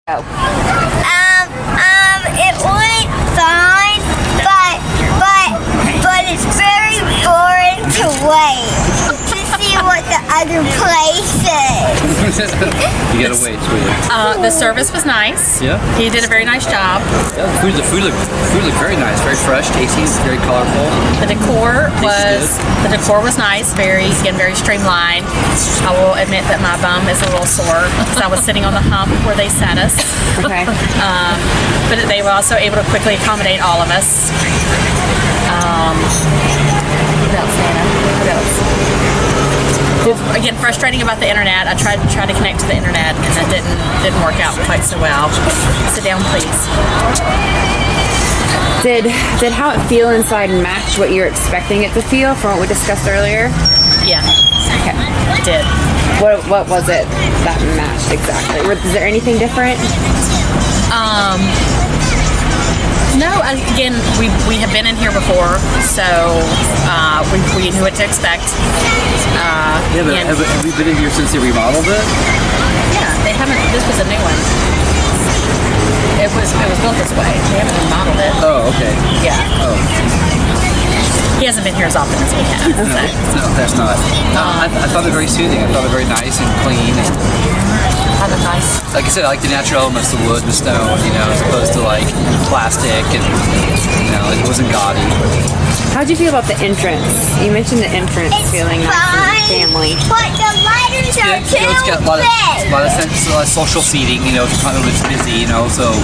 It went fine, but it's very boring to wait to see what the other place is. You gotta wait, sweetie. The service was nice. Yeah. He did a very nice job. Yeah, the food looked very nice, very fresh, tasty, very colorful. The decor was nice, very streamlined. I will admit that my bum is a little sore because I was sitting on the hump where they sat us. Okay. But they were also able to quickly accommodate all of us. What else, Nana? What else? Again, frustrating about the internet. I tried to connect to the internet, and that didn't work out quite so well. Sit down, please. Did how it feel inside match what you were expecting it to feel from what we discussed earlier? Yeah, Okay. it did. What was it that matched exactly? Is there anything different? No, again, we have been in here before, so we knew what to expect. Yeah, but have we been in here since they remodeled it? Yeah, they haven't. This was a new one. It was built this way. They haven't remodeled it. Oh, okay. Yeah. Oh. He hasn't been here as often as we have. No, that's not. I thought it very soothing. I thought it very nice and clean. Kind of nice. Like I said, I like the natural elements, the wood and the stone, as opposed to like plastic and, it wasn't gaudy. How'd you feel about the entrance? You mentioned the entrance feeling nice and family. But the lighters are too It's got a lot of social seating, it's busy, so,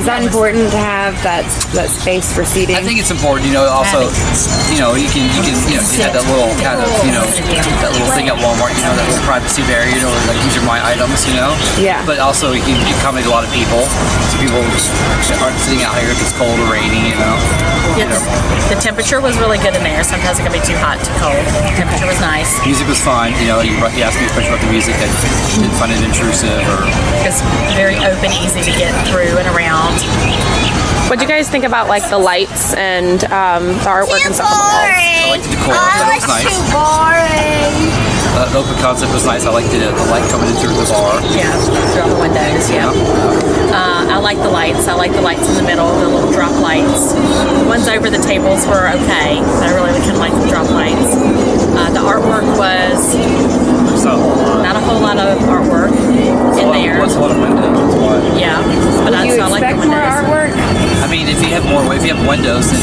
Is that important to have that space for seating? I think it's important, also, you have that little kind of, that little thing at Walmart, that little privacy barrier, like these are my items, Yeah. But also you can accommodate a lot of people, so people aren't sitting out here if it's cold or rainy, The temperature was really good in there. Sometimes it can be too hot, too cold. The temperature was nice. Music was fine, he asked me a question about the music. I didn't find it intrusive or... It's very open, easy to get through and around. What do you guys think about like the lights and the artwork and stuff on the walls? I liked the decor, that was nice. Too boring. The open concept was nice. I liked the light coming in through the bar. Yeah, through all the windows, yeah. I like the lights. I like the lights in the middle, the little drop lights. The ones over the tables were okay, but I really kind of like the drop lights. The artwork was not a whole lot of artwork in there. What's a lot of windows? Yeah, but Would you I like the expect more windows. artwork? I mean, if you have windows, then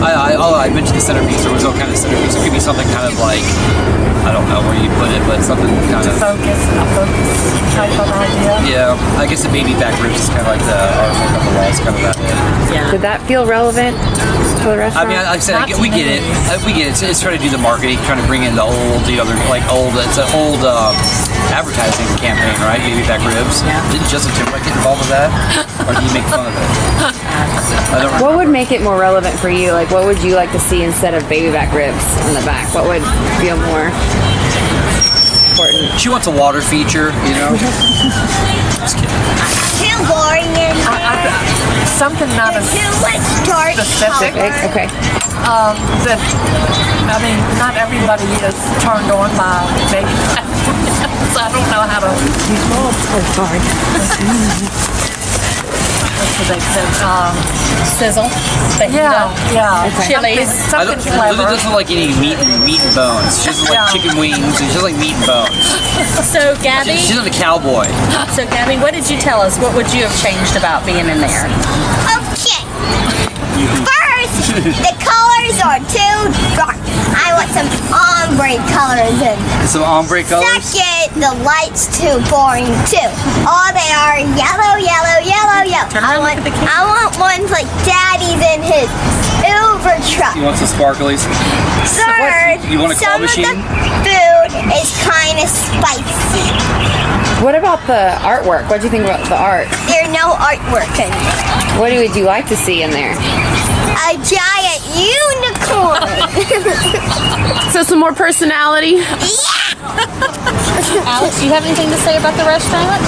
I mentioned the centerpiece. There was no kind of centerpiece. It could be something kind of like, I don't know where you put it, but something kind of A focus type of idea. Yeah, I guess the baby back ribs is kind of like the artwork on the walls, kind of that. Yeah. Did that feel relevant to the restaurant? I mean, like I said, we get it. We get it. It's trying to do the marketing, trying to bring in the old, it's an old advertising campaign, right? Baby back ribs. Yeah. Didn't Justin Timberlake get involved with that? Or do you make fun of it? I don't What would remember. make it more relevant for you? Like, what would you like to see instead of baby back ribs on the back? What would feel more important? She wants a water feature, Just kidding. Too boring in there. Something not as Too much dark specific. color. Okay. that, I mean, not everybody is turned on by baby back ribs. I don't know how to. Oh, sorry. That's what they said. Sizzle. Yeah. Chili's. Something Lily clever. doesn't like eating meat and bones. She doesn't like Yeah. chicken wings. She doesn't like meat and bones. So, Gabby, She's not a cowboy. what did you tell us? What would you have changed about being in there? Okay. First, the colors are too dark. I want some ombre colors in there. Some ombre colors. Second, the lights too boring too. All they are yellow, yellow, yellow, yellow. Turn around and look at the camera. I want ones like Daddy's in his Uber truck. You want some sparklies? Third, You want a claw some of machine? the food is kind of spicy. What about the artwork? What do you think about the art? There's no artwork in there. What would you like to see in there? A giant unicorn. So some more personality. Alex, do you have anything to say about the restaurant?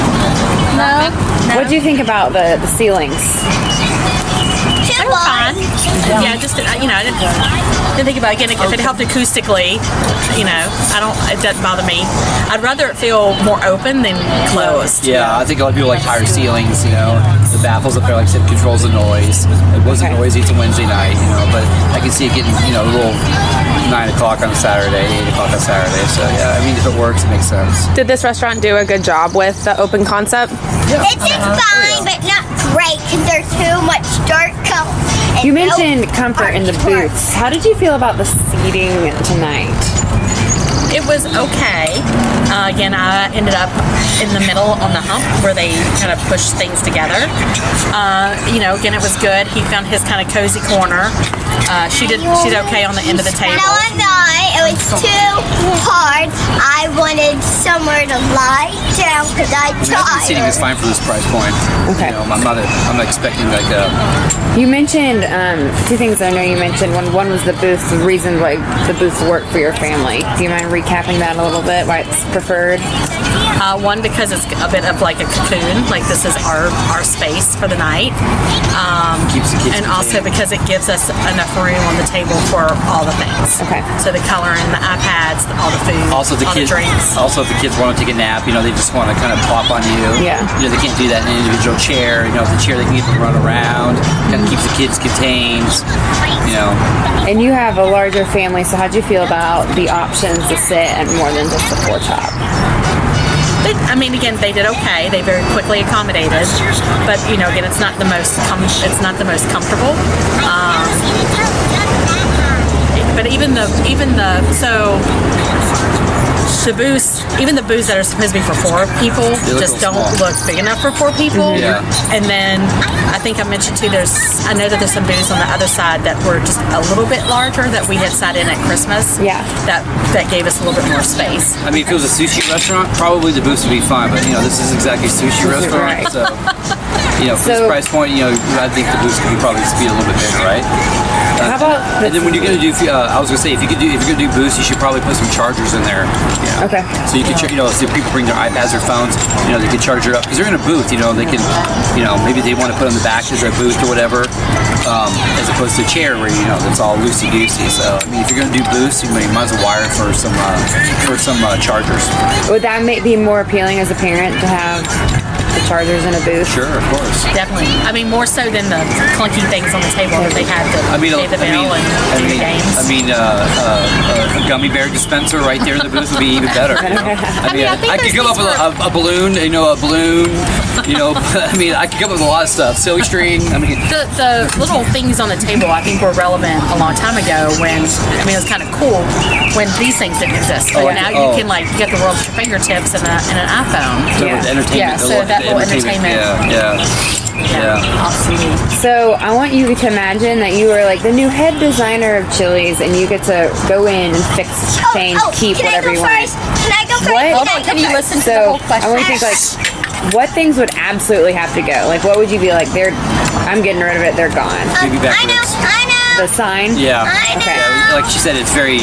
No. What do you think about the ceilings? Too They were fine. Yeah, just I didn't think about it. Again, if it helped acoustically, it doesn't bother me. I'd rather it feel more open than closed. Yeah, I think a lot of people like higher ceilings. The baffles up there, like I said, controls the noise. It wasn't noisy. It's a Wednesday night, but I can see it getting a little 9 o'clock on a Saturday, 8 o'clock on Saturday. So yeah, I mean, if it works, it makes sense. Did this restaurant do a good job with the open concept? It's fine, but not great because there's too much dark color. You mentioned comfort in the booths. How did you feel about the seating tonight? It was okay. Again, I ended up in the middle on the hump where they kind of push things together. Again, it was good. He found his kind of cozy corner. She's okay on the end of the table. No, I'm not. It was too hard. I wanted somewhere to lie down because I I think seating is fine for this price point. Okay. I'm not expecting like a. You mentioned two things I know you mentioned. One was the booths, the reason why the booths work for your family. Do you mind recapping that a little bit, why it's preferred? One, because it's a bit of like a cocoon, like this is our space for the night. Keeps the kids and also entertained. because it gives us enough room on the table for all the things. Okay. So the coloring, the iPads, all the food, Also, all the drinks. Also, if the kids want to take a nap, they just want to kind of plop on you. Yeah. They can't do that in an individual chair. If the chair, they can even run around. Kind of keeps the kids contained. And you have a larger family, so how'd you feel about the options to sit at more than just the 4-top? Again, they did okay. They very quickly accommodated, but again, it's not the most comfortable. But even the booths, even the booths that are supposed to be for 4 people, just don't look big enough for 4 people. Yeah. And then I think I mentioned too, I know that there's some booths on the other side that were just a little bit larger that we had sat in at Christmas. Yeah. That gave us a little bit more space. If it was a sushi restaurant, probably the booths would be fine. But this is exactly a sushi restaurant, Right. so for this price point, I think the booths could probably just be a little bit bigger, right? How about And then when you're gonna do, I was gonna say, if you're gonna do booths, you should probably put some chargers in there. Okay. So you can, so people bring their iPads or phones, they can charge it up because they're in a booth. They can, maybe they want to put on the back as a booth or whatever, as opposed to a chair where that's all loosey goosey. So if you're gonna do booths, you might as well wire it for some chargers. Would that be more appealing as a parent to have the chargers in a booth? Sure, of course. Definitely. More so than the clunky things on the table that they had to pay the bill and do the games. A gummy bear dispenser right there in the booth would be even better. I could come up with a balloon, a balloon. I could come up with a lot of stuff. Silly string. The little things on the table I think were relevant a long time ago when it was kind of cool when these things didn't exist. But now you can you get the world at your fingertips and an iPhone. Yeah. The entertainment. Yeah, so that little entertainment. Yeah. Absolutely. So I want you to imagine that you are like the new head designer of Chili's, and you get to go in and fix, change, keep can whatever I go you want. first? Can I go first? What? Hold on, can you listen to the So whole question? I want you to think what things would absolutely have to go? What would you be like? I'm getting rid of it. They're gone. Baby back I know. ribs. The sign. Yeah. I know. Okay. Yeah, like she said, it's very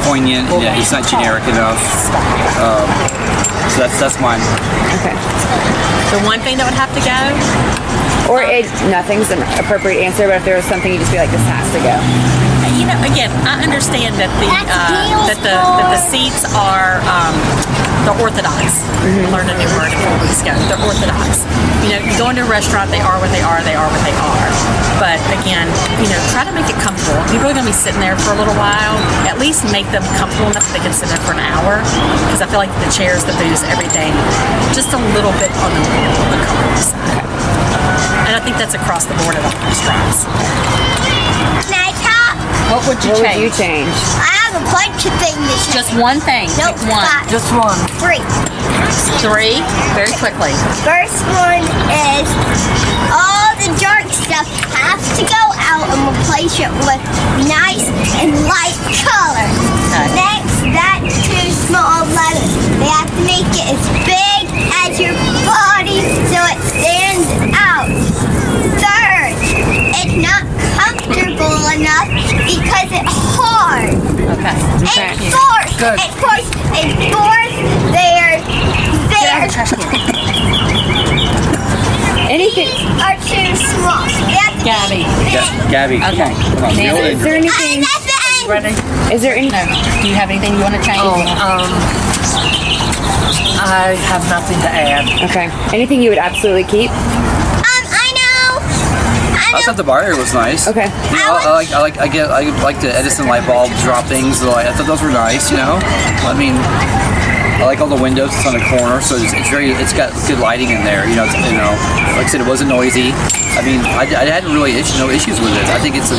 poignant. It's not generic enough. So that's mine. Okay. The one thing that would have to go, Or nothing's an appropriate answer, but if there was something, you just be like, this has to go. again, I understand that the seats are the orthodox. I learned a new word a couple weeks ago. They're orthodox. You go into a restaurant, they are what they are. They are what they are. But again, try to make it comfortable. People are going to be sitting there for a little while. At least make them comfortable enough that they can sit there for an hour. Because I feel like the chairs, the booths, everything, just a little bit on the comfortable side. And I think that's across the board at all restaurants. What would you What change? would you change? I have a bunch of things to change. Just one thing. Nope, Pick one. five. Just one. 3. 3. Very quickly. First one is all the dark stuff has to go out and replace it with nice and light colors. Okay. Next, that 2 small letters. They have to make it as big as your body so it stands out. Third, it's not comfortable enough because it's hard. Okay. Okay. And fourth, they're Anything. are too small. They have to Gabby. Gabby, come Okay. on. Come on. Nancy. Is there anything? That's the end. Ready? Is there any? No. Do you have anything you want to change? I have nothing to add. Okay. Anything you would absolutely keep? I know. I thought the bar was nice. Okay. You know, I like the Edison light bulb drop things. I thought those were nice. You know, I mean, I like all the windows. It's on the corner, so it's got good lighting in there. Like I said, it wasn't noisy. I mean, I had really no issues with it. I think it's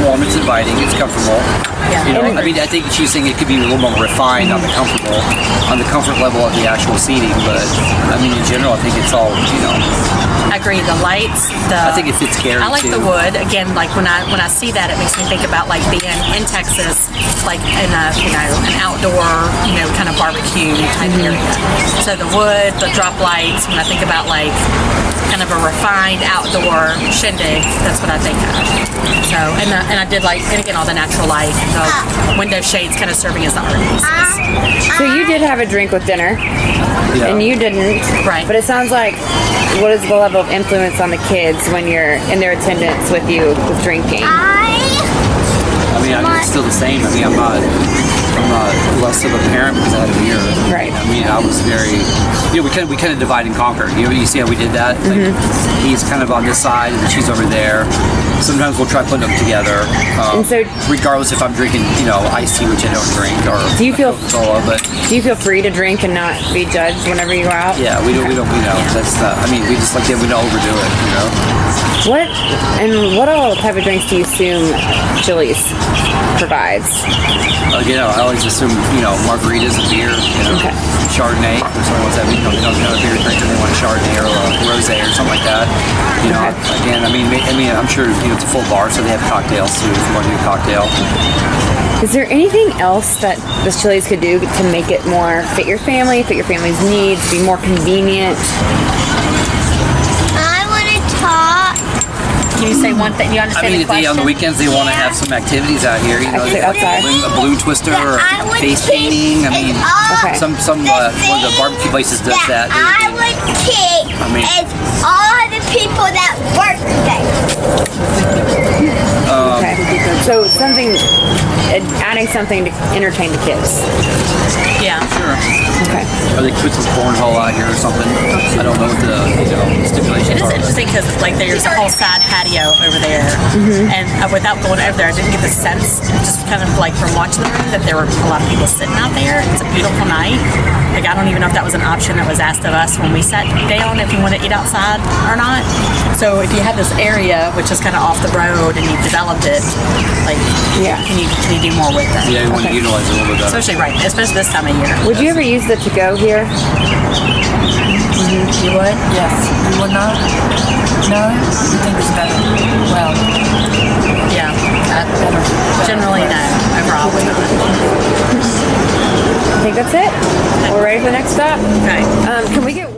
warm, it's inviting, it's comfortable. Yeah. I mean, I think she's saying it could be a little more refined on the comfort level of the actual seating, but I mean, in general, I think it's all. I agree. The lights. I think it fits Gary I like too. the wood. Again, like when I see that, it makes me think about like being in Texas, like in a an outdoor kind of barbecue type area. So the wood, the drop lights. When I think about like kind of a refined outdoor shindig, that's what I think of. So and I did like, and again, all the natural light, the window shades kind of serving as the art pieces. So you did have a drink with dinner, Yeah. and you didn't. Right. But it sounds like, what is the level of influence on the kids when you're in their attendance with you with drinking? I mean, it's still the same. I mean, I'm not less of a parent because I had a beer. Right. I mean, I was very, we kind of divide and conquer. You see how we did that? Like, he's kind of on this side and she's over there. Sometimes we'll try putting them together. And so- regardless if I'm drinking, iced tea, which I don't drink, or Do you feel- Coca-Cola, but Do you feel free to drink and not be judged whenever you go out? yeah, we don't, that's not, I mean, we just like, we don't overdo it, What all type of drinks do you assume Chili's provides? I always assume, margaritas and beer, Okay. Chardonnay. If someone wants that, they don't have a beer drinker, they want a Chardonnay or a rosé or something like that. Again, I mean, I'm sure, it's a full bar, so they have cocktails too, if you want to do a cocktail. Is there anything else that this Chili's could do to make it more fit your family's needs, be more convenient? I want to talk. Can you say one thing? You I understand mean, the question? on the weekends they want to have some activities out here. Actually, they have outside. a balloon twister or I would face keep painting. I mean, Okay. some one of the barbecue places does that. I would keep is all the people that work there. Okay. So adding something to entertain the kids. Yeah. Sure. Okay. Or they could put some cornhole out here or something. I don't know what the stipulations It is are. interesting because like there's a whole side patio over there, and without going over there, I didn't get the sense, just kind of like from watching the room, that there were a lot of people sitting out there. It's a beautiful night. Like I don't even know if that was an option that was asked of us when we sat down, if we want to eat outside or not. So if you have this area which is kind of off the road and you've developed it, like can you do more with it? Yeah, you want to utilize it a little bit better. Especially this time of year. Would you ever use the to-go here? You would? Yes. You would not? No? You think it's better? Well, Yeah. Generally, no. Overall, I think that's it. We're ready for the next stop. okay. Can we get